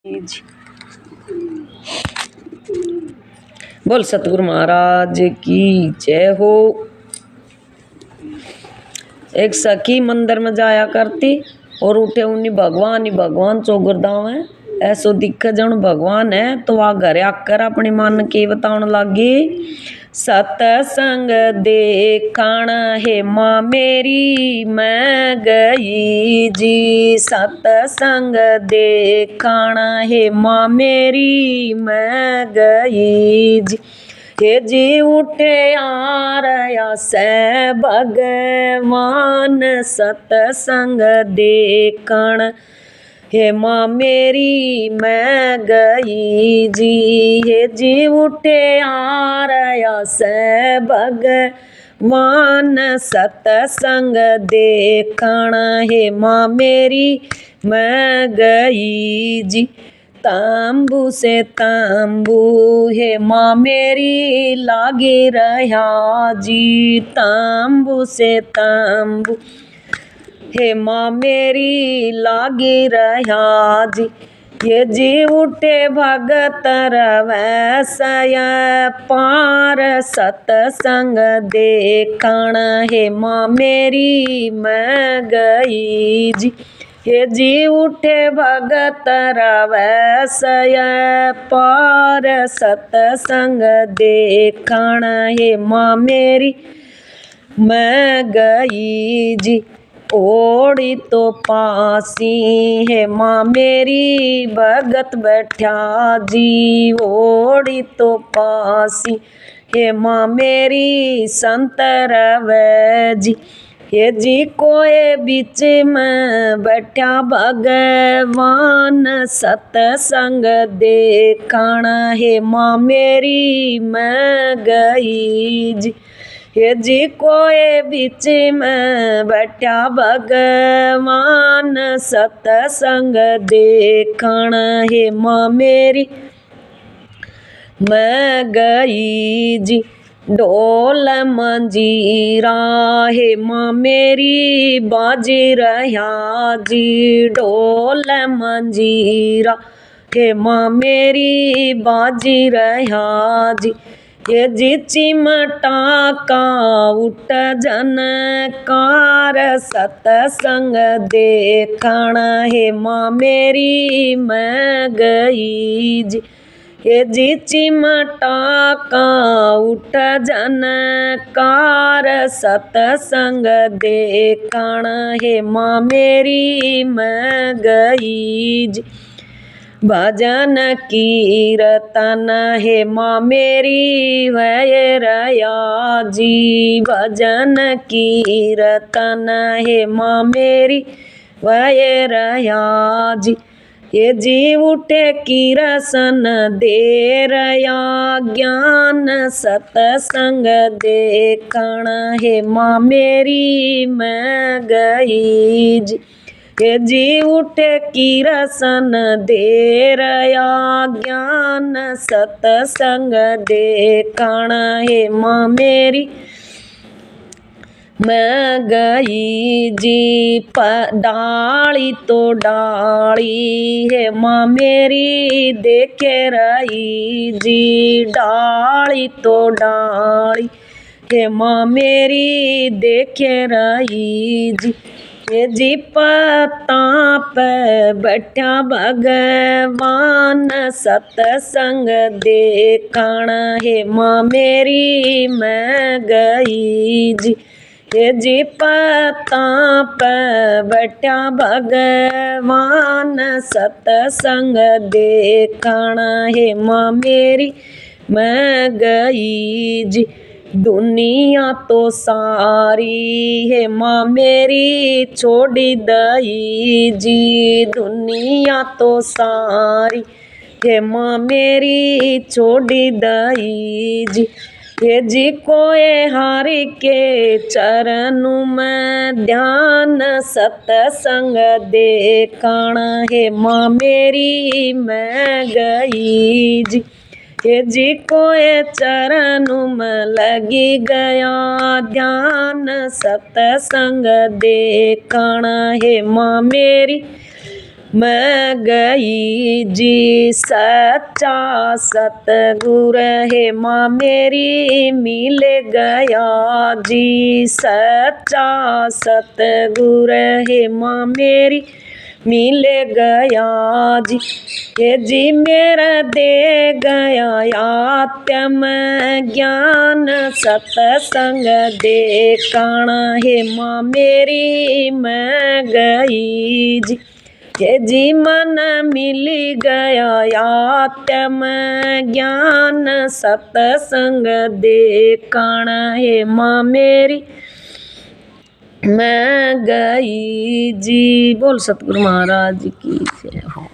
जी। बोल सतगुरु महाराज की जय हो। एक सखी मंदिर में जाया करती और उठे उन्हीं भगवान चौगुरदाव है ऐसो दिख जन भगवान है तो वह घर आकर अपनी मन की बताने लगी। सतसंग देखण हे माँ मेरी मैं गई जी। सतसंग देखण हे माँ मेरी मैं गई जी। हे जी उठे आ रहा से भगवान सतसंग देखण हे माँ मेरी मैं गई जी। हे जी उठे आ रहा से भगवान सतसंग देखण हे माँ मेरी मैं गई जी। तांबू से तांबू हे माँ मेरी लागे रहा जी। तांबू से तांबू हे माँ मेरी लागी रहा जी। ये जी उठे भगत रवैसय पार सतसंग देखण हे माँ मेरी मैं गई जी। ये जी उठे भगत रवैसय पार सतसंग देखण हे माँ मेरी मैं गई जी। ओड़ी तो पासी है माँ मेरी भगत बैठा जी। ओड़ी तो पासी है माँ मेरी संत रवै जी। ये जी कोए बीच में बैठा भगवान सतसंग देखण हे माँ मेरी मैं गई जी। ये जी कोए बीच में बैठा भगवान सतसंग देखण हे माँ मेरी मैं गई जी। ढोल मंजीरा हे माँ मेरी बाजी रहा जी। ढोल मंजीरा हे माँ मेरी बाजी रहा जी। ये जी चिमटा का उठ जनकार सतसंग देखण हे माँ मेरी मैं गई जी। ये जी चिमटा का उठ जनकार सतसंग देखण हे माँ मेरी मैं गई जी। भजन कीर्तन हे माँ मेरी वै रया जी। भजन कीर्तन हे माँ मेरी वै रया जी। ये जी उठे कीरसन दे रया ज्ञान सतसंग देखण हे माँ मेरी मैं गई जी। ये जी उठे कीरसन दे रया ज्ञान सतसंग देखण हे माँ मेरी मैं गई जी। डाली तो डाली हे माँ मेरी देखे रही जी। डाली तो डाली हे माँ मेरी देखे रही जी। ये जी पत्ता पे बैठा भगवान सतसंग देखण हे माँ मेरी मैं गई जी। ये जी पत्ता पे बैठा भगवान सतसंग देखण हे माँ मेरी मैं गई जी। दुनिया तो सारी है माँ मेरी छोड़ी दई जी। दुनिया तो सारी है माँ मेरी छोड़ी दई जी। ये जी कोए हारी के चरण में ध्यान सतसंग देखण हे माँ मेरी मैं गई जी। ये जी कोए चरण में लगी गया ध्यान सतसंग देखण हे माँ मेरी मैं गई जी सच्चा सतगुर हे माँ मेरी मिल गया जी सच्चा सतगुर हे माँ मेरी मिल गया जी ये जी मेरा दे गया आत्म ज्ञान सत्संग दे काना हे माँ मेरी मैं गई जी ये जी मन मिल गया आत्म ज्ञान सत्संग दे काना हे माँ मेरी मैं गई जी। बोल सतगुरु महाराज की जय हो।